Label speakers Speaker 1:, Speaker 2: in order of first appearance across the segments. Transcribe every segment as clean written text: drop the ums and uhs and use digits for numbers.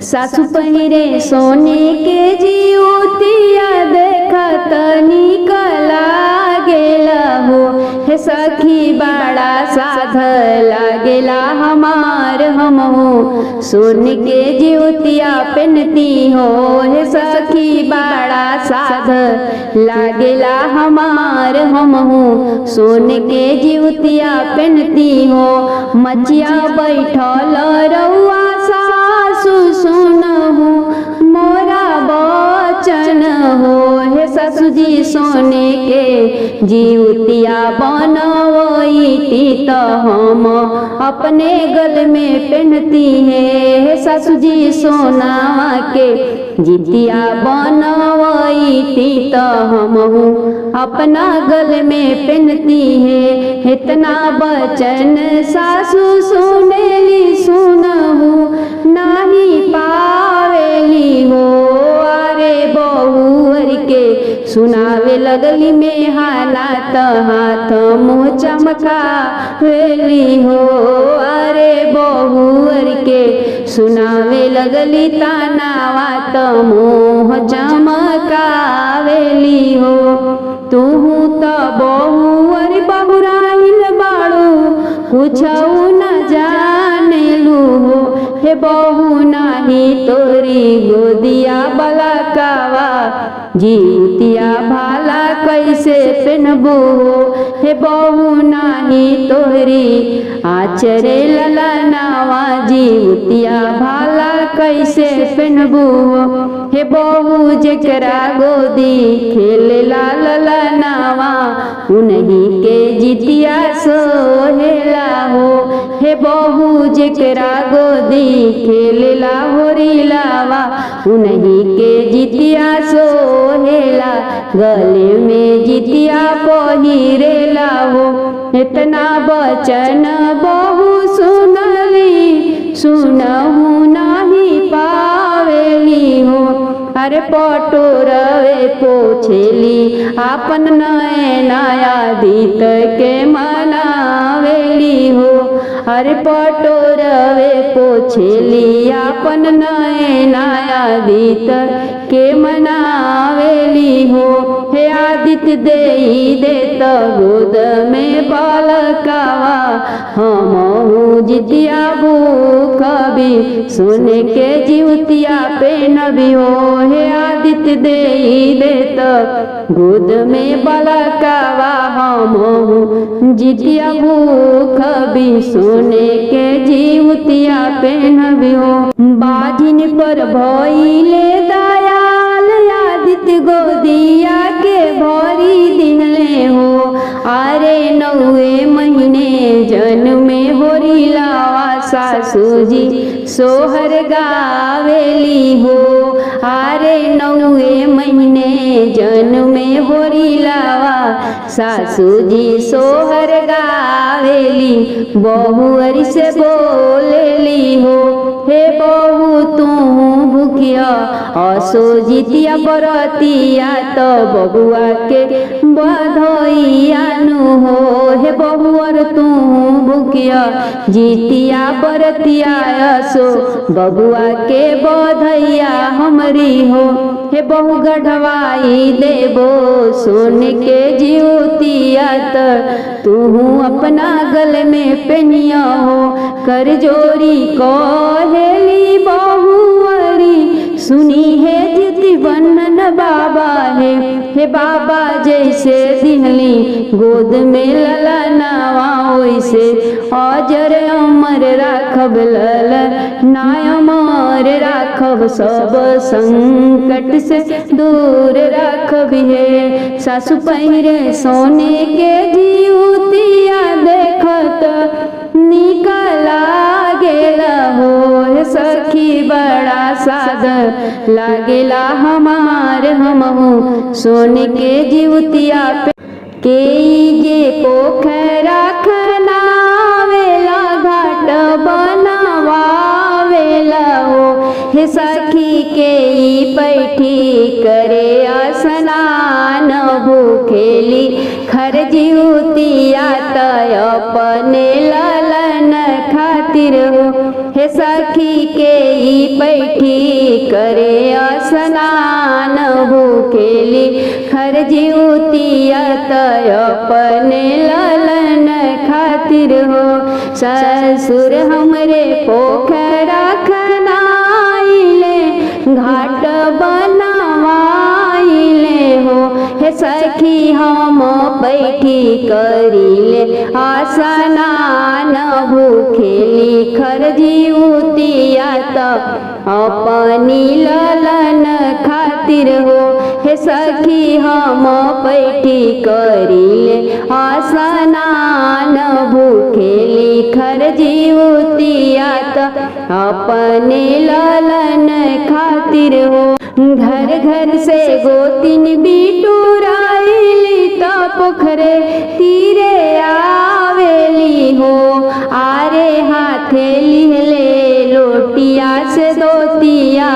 Speaker 1: सासु पहिरे सोने के जीवतिया देखत निकला गेला हो। हे सखी बड़ा साध लागेला हमार हमहू सोने के जीवतिया पहनती हो। हे सखी बड़ा साध लागेला हमार हमहू सोने के जीवतिया पहनती हो। मचिया बैठल रउआ सासु सुनहु मोरा बचन हो। हे सासु जी सोने के जीवतिया बनवैती त हम अपने गल में पहनती है। हे सासु जी सोनावा के जितिया बनवैती त हमहू अपना गल में पहनती है। इतना बचन सासु सुनेली सुनहु नाही पावेली हो। अरे बहुअर के सुनावे लगली में हालात हाथ मुँह चमकावेली हो। अरे बहुअर के सुनावे लगली तानावा त मुँह चमकावेली हो। तुहू त बहुअर बहुराइल बाड़ू कुछऊ न जानेलू हो। हे बहू नाही तोरी गोदिया बलकावा जीवतिया भाला कैसे पहनबू हो। हे बहू नाही तोरी आचरे ललनावा जीवतिया भाला कैसे पहनबू हो। हे बहू जेकरा गोदी खेलेला ललनावा उन्हीं के जितिया सोहेला हो। हे बहू जेकरा गोदी खेलेला होरिलावा उन्हीं के जितिया सोहेला गले में जितिया पहिरेला हो। इतना बचन बहू सुनली सुनहु नाही पावेली हो। अरे पटोरवे पोछेली आपन नया दीत के मनावेली हो। अरे पटोरवे पोछेली आपन नया दीत के मनावेली हो। हे आदित्य देई देत गोद में बालकावा हमहू जितिया भूखबी सोने के जीवतिया पहनबी हो। हे आदित्य देई देत गोद में बालकावा हमहू जितिया भूखबी सोने के जीवतिया पहनबी हो। बाजिन पर भइले दयाल आदित्य गोदिया के भरी दिहले हो। अरे 9वें महीने जन्मे होरिलावा सासू जी सोहर गावेली हो। अरे 9वें महीने जन्मे होरिलावा सासू जी सोहर गावेली बहुअर से बोलेली हो। हे बहू तू भूखिया असो जितिया बरतिया तो बबुआ के बधइयानु हो। हे बहुअर तू भूखिया जितिया बरतिया असो बबुआ के बधइया हमरी हो। हे बहु गढ़वाई देबो सोने के जीवतिया त तू अपना गल में पहनिया हो। कर जोरी कहेली बहुअरी सुनी है जिति बन्नन बाबा है। हे बाबा जैसे दिहली गोद में ललनावा वैसे अजर अमर राखब लल नाय अमर राखब सब संकट से दूर राखब है। सासु पहिरे सोने के जीवतिया देखत निकला गेला हो। सखी बड़ा साध लागेला हमार हमहू सोने के जीवतिया पे के जे पोखरा खनावेला घाट बनावेला हो। हे सखी के पैठी करे स्नान भूखेली खर जीवतिया त अपने ललन खातिर हो। हे सखी के ई पैठी करे स्नान भूखेली खरजिउतिया तय अपने ललन खातिर हो। ससुर हमरे पोखरा खनाइले घाट बनवाइले हो। हे सखी हम पैठी करिले स्नान भूखेली खरजिउतिया त अपनी ललन खातिर हो। हे सखी हम पैठी करिले स्नान भूखेली खरजिउतिया त अपने ललन खातिर हो। घर घर से गोतिन बिटुराइली त पोखरे तीरे आवेली हो। आरे हाथे लिहले लोटिया से दोतिया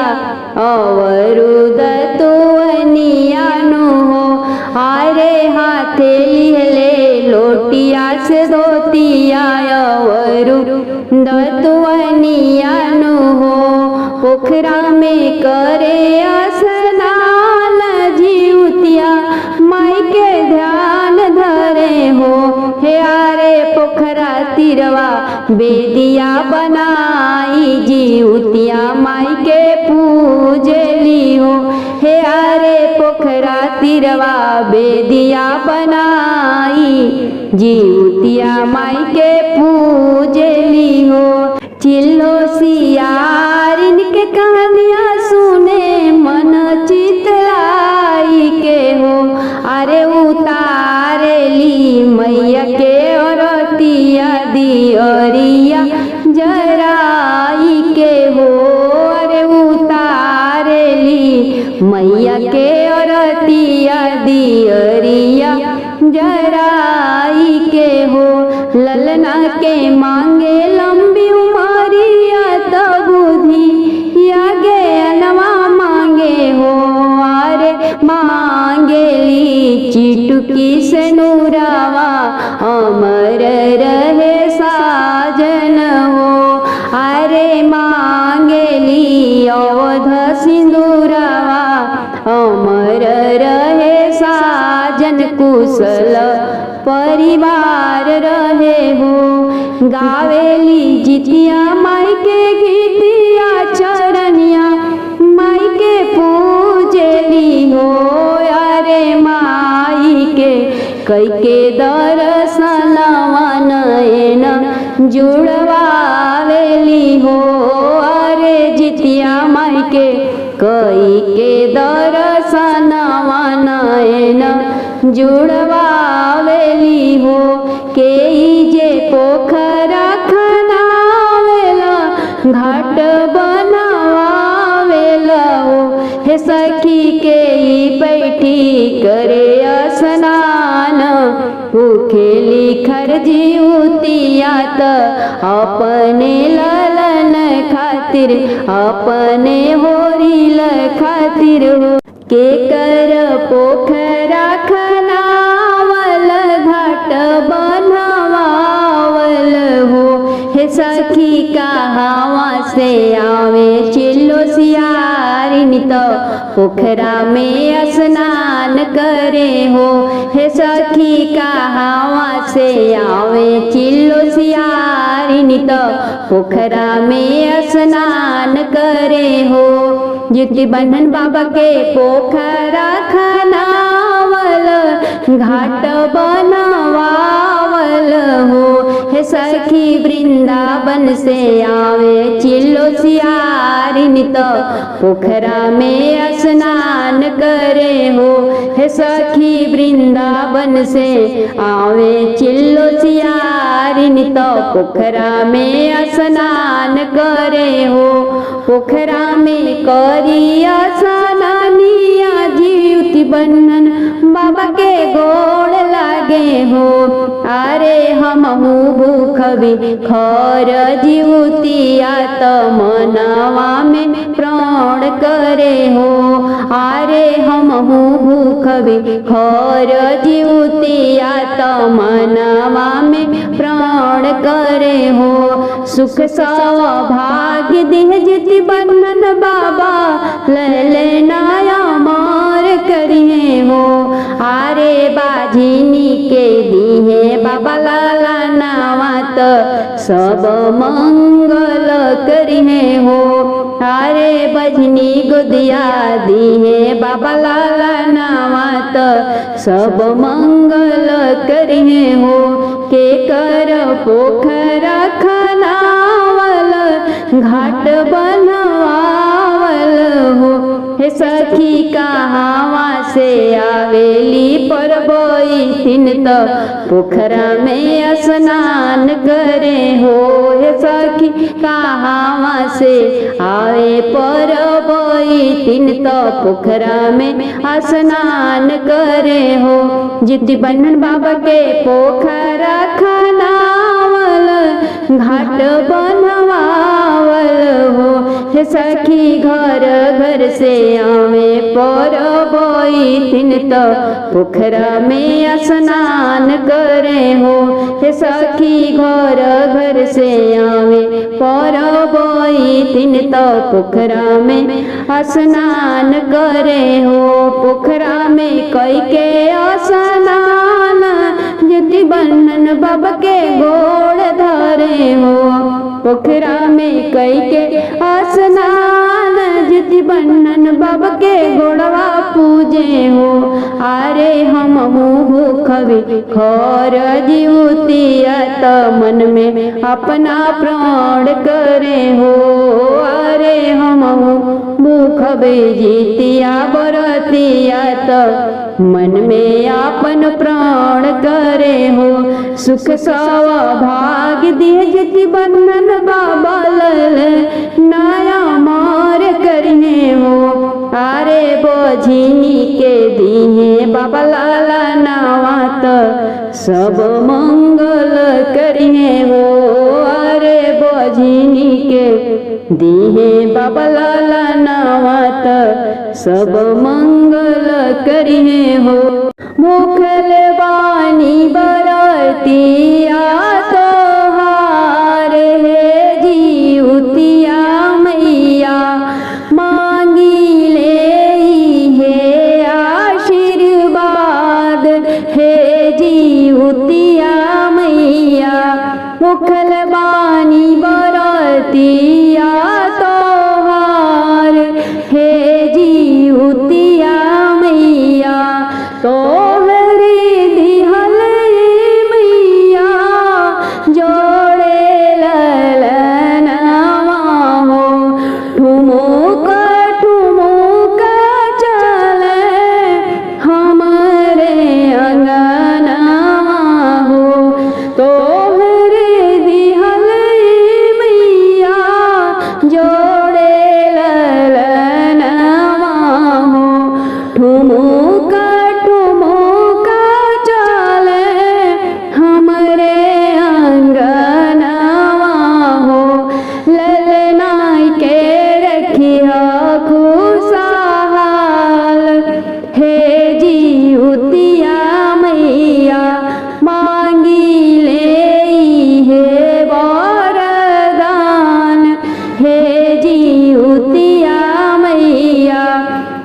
Speaker 1: अवरुद तुअनिया नु हो। आरे हाथे लिहले लोटिया से दोतिया अवरुद तुअनिया नु हो। पोखरा में करे स्नान जिउतिया माई के ध्यान धरे हो। हे आरे पोखरा तिरवा बेदिया बनाई जिउतिया माई के पूजली हो। हे आरे पोखरा तिरवा बेदिया बनाई जिउतिया माई के पूजली हो। चिल्लो सियारिन के कहानियाँ सुने मन चितलाई के हो। अरे उतारेली मैया के औरतिया दियरिया जराई के हो। अरे उतारेली मैया के औरतिया दियरिया जराई के हो। ललना के मांगे लंबी उमरिया त बुद्धि या ज्ञानवा मांगे हो। आरे मांगेली चिटुकी से नूरावा अमर रहे साजन हो। अरे मांगेली अवध सिंदूरावा अमर रहे साजन कुशल परिवार रहे हो। गावेली जितिया माई के गीतिया चरनिया माई के पूजली हो। अरे माई के कई के दर्शनवा नयन जुड़वावेली हो। अरे जितिया माई के कई के दर्शनवा नयन जुड़वावेली हो। के जे पोखरा खनावेला घाट बनावेला हो। हे सखी के ई पैठी करे स्नान भूखेली खरजिउतिया त अपने ललन खातिर अपने होरिल खातिर हो। के कर पोखरा खनावल घाट बनवावल हो। हे सखी कहावा से आवे चिल्लो सियारिन त पोखरा में स्नान करे हो। हे सखी कहावा से आवे चिल्लो सियारिन त पोखरा में स्नान करे हो। ज्योति बंधन बाबा के पोखरा खनावल घाट बनवावल हो। हे सखी वृंदावन से आवे चिल्लो सियारिन त पोखरा में स्नान करे हो। हे सखी वृंदावन से आवे चिल्लो सियारिन त पोखरा में स्नान करे हो। पोखरा में करिया स्नानिया जिउति बंधन बाबा के गोड़ लागे हो। अरे हमहू भूखबी खर जिउतिया त मनवा में प्राण करे हो। आरे हमहू भूखबे खर जीवतिया त मनवा में प्राण करे हो सुख सौभाग्य देह जिति बंधन बाबा ले नाया मार करिए हो आरे बाझिनी के दिहे बाबा लाला नावा त सब मंगल करिए हो आरे बजनी गोदिया दिहे बाबा लाला नावा त सब मंगल करिए हो के कर पोखरा खनावल घाट बनवावल हो हे सखी कहावा से आवेली पर तीन त पोखरा में स्नान करे हो हे सखी कहावा से आवे पर तीन त पोखरा में स्नान करे हो जिति बन्हन बाबा के पोखरा खनावल घाट बनवावल हो हे सखी घर घर से आवे पर तीन त पोखरा में स्नान करे हो हे सखी घर घर से आवे पर तीन त पोखरा में स्नान करे हो पोखरा में कई के स्नान जिति बन्हन बाबा के गोड़ धरे हो पोखरा में कई के स्नान जिति बन्हन बाबा के गोड़वा पूजे हो आरे हमहू भूखबे खर जीवतिया त मन में अपना प्राण करे हो आरे हमहू भूखबे जीतिया बरतिया त मन में अपन प्राण करे हो सुख सौभाग्य दिए जिति बंधन बाबा नया मार करिए हो आरे बोझिनी के दिए बाबा लाला नावा त सब मंगल करिए हो आरे बोझिनी के दिए बाबा लाला नावा त सब मंगल करिए हो मुखल बानी बरतिया तोहार हे जीवतिया मैया मांगी ले हे आशीर्वाद हे जीवतिया मैया मुखल बानी बरतिया तोहार हे जीवतिया मैया तोहरे दिहल मैया जोड़े ललनवा हो ठुमुक ठुमुक चले हमरे अंगनवा हो तोहरे दिहल मैया जोड़े ललनवा हो ठुमुक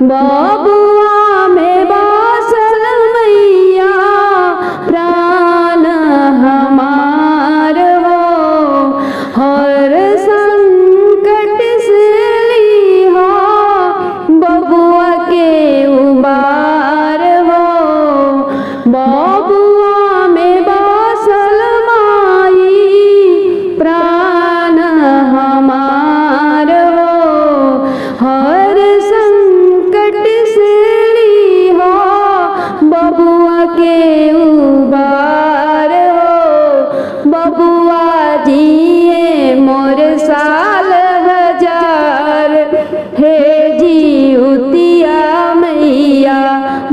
Speaker 1: बबुआ में बासल मैया प्राण हमार हो हर संकट से लिहा बबुआ के उबार हो बबुआ में बासल माई प्राण हमार हो हर बबुआ के उबार हो बबुआ जिए मोर साल हजार हे जीवतिया मैया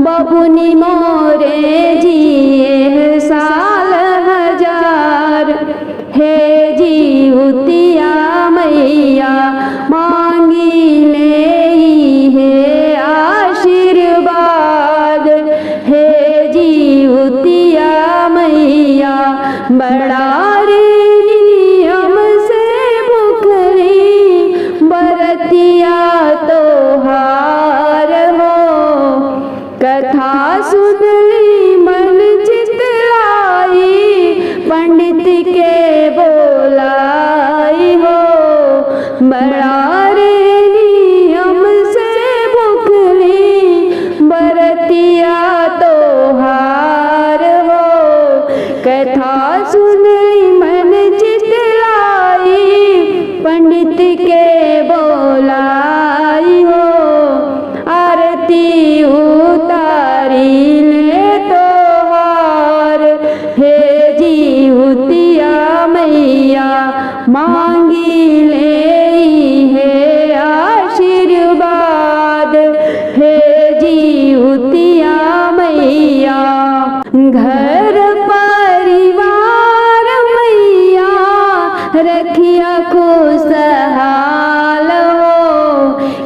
Speaker 1: बबुनी मोरे जिए साल हजार हे जीवतिया मैया मांगी ले हे आ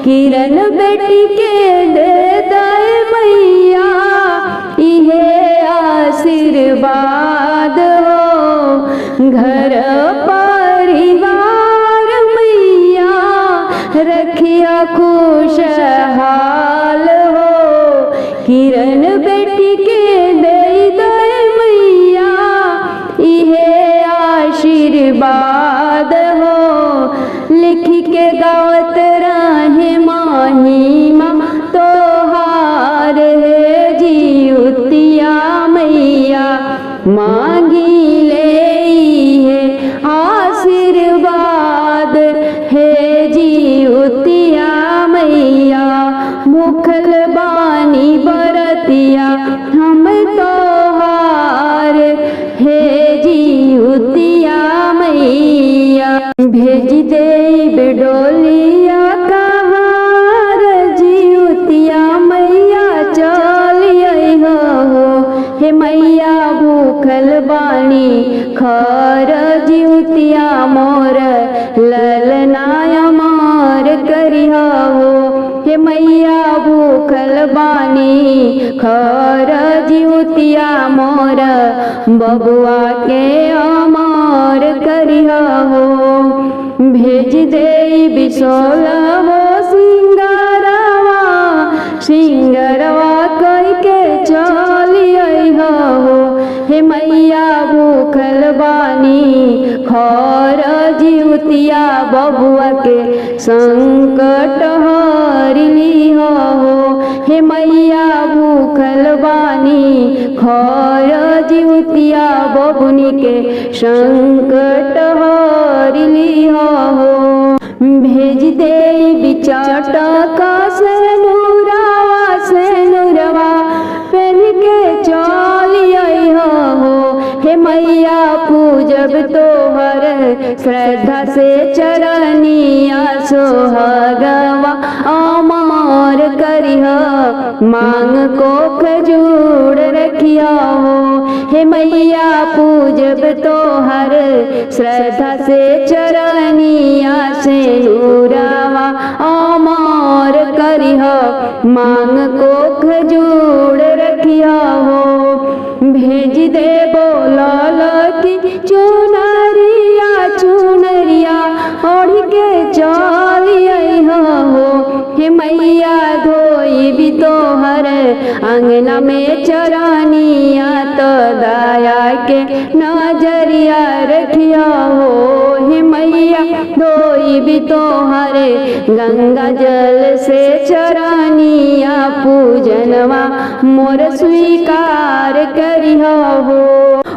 Speaker 1: किरण बेटी के दे दे मैया इहे आशीर्वाद हो। घर परिवार मैया रखिया खुशहाल हो। किरण बेटी के दे दे मैया इहे आशीर्वाद हो। लिख के गावत रहे महिमा तोहार है जिउतिया मैया मांगी ले है आशीर्वाद है जिउतिया मैया। भूखल बानी बरतिया हम तोहार है जिउतिया मैया। भेज दे डोलिया कहार जिउतिया मैया चलिए हो। हे मैया भूखल बानी खर जिउतिया मोर ललनाया मोर करिया हो। हे मैया भूखल बानी खर जिउतिया मोर बबुआ के अमर करिया हो। भेज दे बिसोला हो सिंगारवा सिंगरवा कह के चलिए हो। हे मैया भूखल बानी खर जिउतिया बबुआ के संकट हरिली हो। हे मैया भूखल बानी खर जिउतिया बबुनी के संकट हरिली हो। भेज दे बिचाट का सेनुरवा पहन के चलिए हो। हे मैया पूजब तोहर श्रद्धा से चरनिया सोहगवा अमर करिह मांग को खजूर रखिया हो। हे मैया पूजब तोहर श्रद्धा से चरनिया से नूरवा अमर करिह मांग को खजूर रखिया हो। भेज दे बोलल की चुनरिया चुनरिया ओढ़ के चलिए हो। हे मैया धोई भी तोहर अंगना में चरनिया तो दया के नजरिया रखिया हो। हे मैया धोई भी तोहर गंगा जल से चरनिया पूजनवा मोर स्वीकार करिया हो।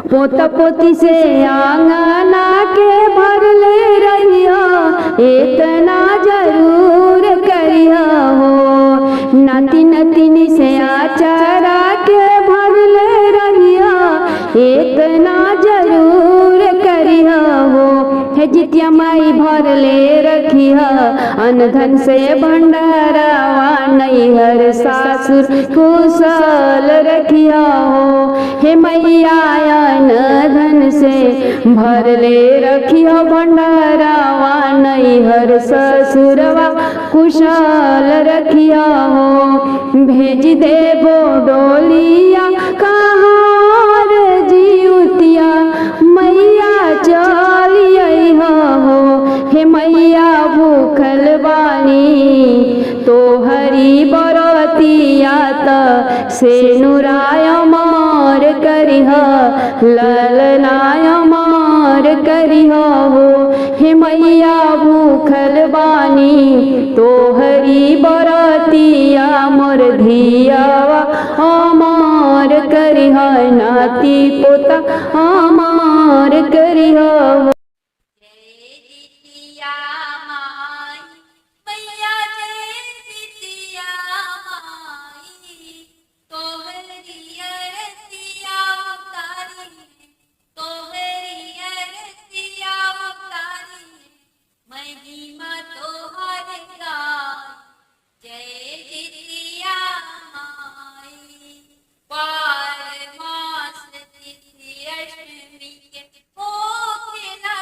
Speaker 1: पोता पोती से आंगना के भरले रहिया इतना जरूर करिया हो। नाती नतिनी से आचारा के भरले रहिया इतना जरूर करिया हो। हे जितिया माई भरले रखिया अनधन से भंडारावा नैहर सासुर कुशल रखिया हो। हे मैया अनधन से भरले रखिया भंडारावा नैहर ससुरवा कुशल रखिया हो। भेज देबो डोलिया कहार जिउतिया मैया चलिए हो। हे मैया भूखल बानी तोहरी बरतिया त सेनुराय मार करिह ललनाय मार करिह हो। हे मैया भूखल बानी तोहरी बरतिया मोर धियावा अमर करिह नाती पोता अमर करिह हो।
Speaker 2: पार मास तिथि अष्टमी के हो खेला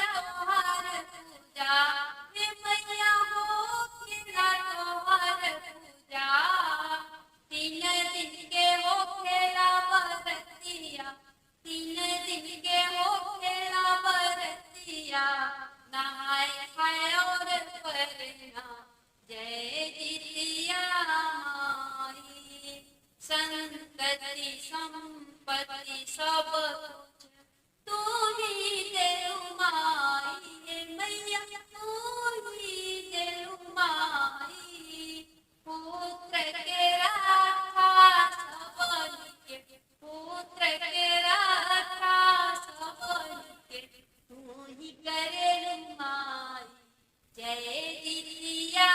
Speaker 2: धरती संपत्ति सब कुछ तू ही देऊ माई, हे मैया तू ही देऊ माई। पुत्र के रक्षा सबके, पुत्र के रक्षा सबके तू ही करे माई। जय जितिया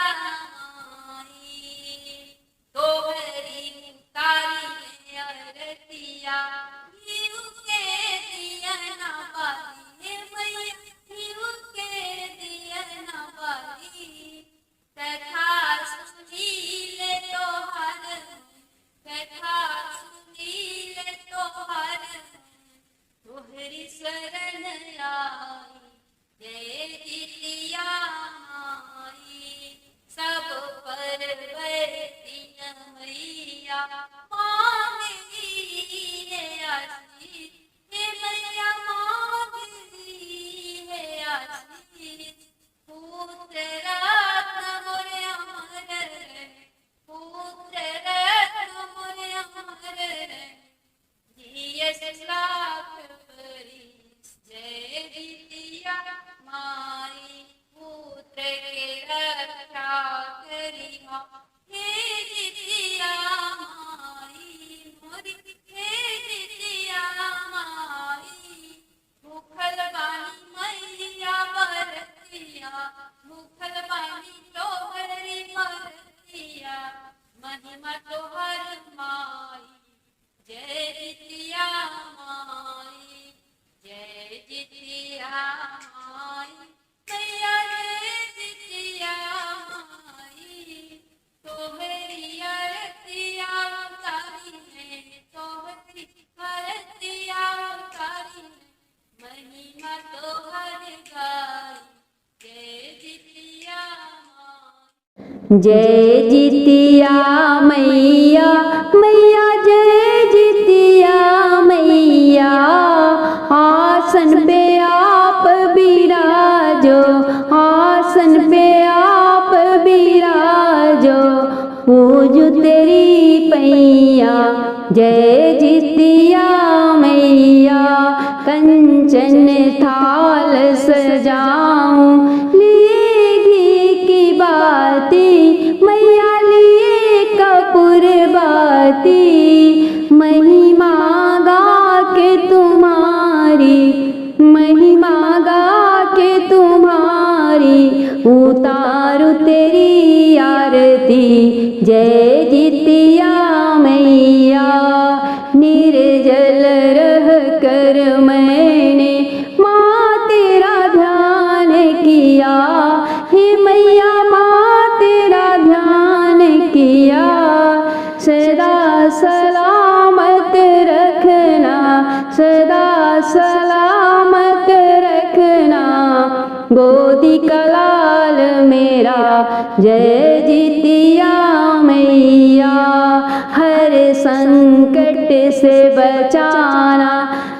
Speaker 2: माई, तोहरी तारी अरतिया घीऊ के दिया ना बाली, हे मैया घीऊ के दिया ना बाली। कथा सुनीले तोहर, कथा सुनीले तोहर तोहरी शरण आई। जय जितिया माई, सब पर बैठी मैया मांगी है आशीष, हे मैया मांगी है आशीष। पुत्र रत्न मोरे अमर रहे, पुत्र रत्न मोरे अमर रहे, जियस लाख बरिस। जय जितिया माई, पुत्र के रक्षा करिहा, हे जितिया माई मोरी, हे जितिया माई। भूखल बानी मैया बरतिया, भूखल बानी तोहरी बरतिया, महिमा तोहर माई। जय जितिया माई, जय जितिया माई, मैया जय जितिया माई। तोहरी आरतिया उतारी है, तोहरी आरतिया उतारी है, महिमा तोहर गाई। जय जितिया माई,
Speaker 1: जय जितिया मैया, मैया जय जितिया मैया। आसन पे आप बिराजो, आसन पे आप बिराजो, पूजू तेरी पैया। जय जितिया मैया, कंचन थाल सजाऊं लिए घी की बाती, मैया लिए कपूर बाती। महिमा गा के तुम्हारी, महिमा गा के तुम्हारी, उतारू तेरी आरती। जय जितिया मैया, निर्जल रह कर मैंने माँ तेरा ध्यान किया, हे मैया माँ तेरा ध्यान किया। सदा सलामत रखना, सदा सलामत रखना, गोदी का लाल मेरा। जय जितिया मैया, हर संकट से बचाना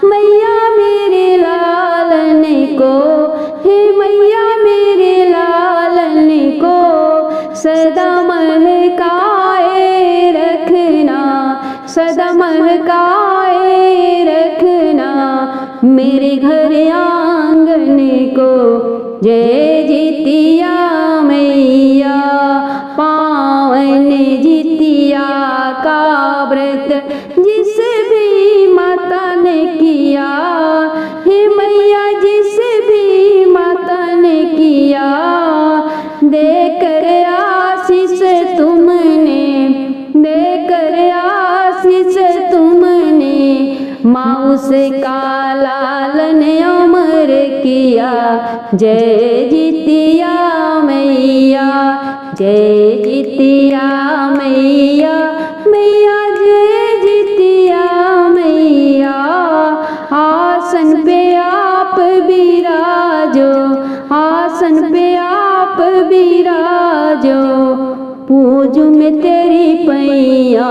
Speaker 1: मैया मेरे लालन को, हे मैया मेरे लालन को। सदा महकाए रखना, सदा महकाए रखना, मेरे घर आंगन को। जय जितिया मैया, पावन जितिया का व्रत जिस भी माता ने किया, हे मैया जिस भी माता ने किया, देकर आशीष तुमने, देकर आशीष तुमने, माउस का लालन अमर किया। जय जितिया मैया, जय जितिया मैया, मैया जय जितिया मैया। आसन पे आप बिराजो, आसन पे आप बिराजो, पूजू में तेरी पैया।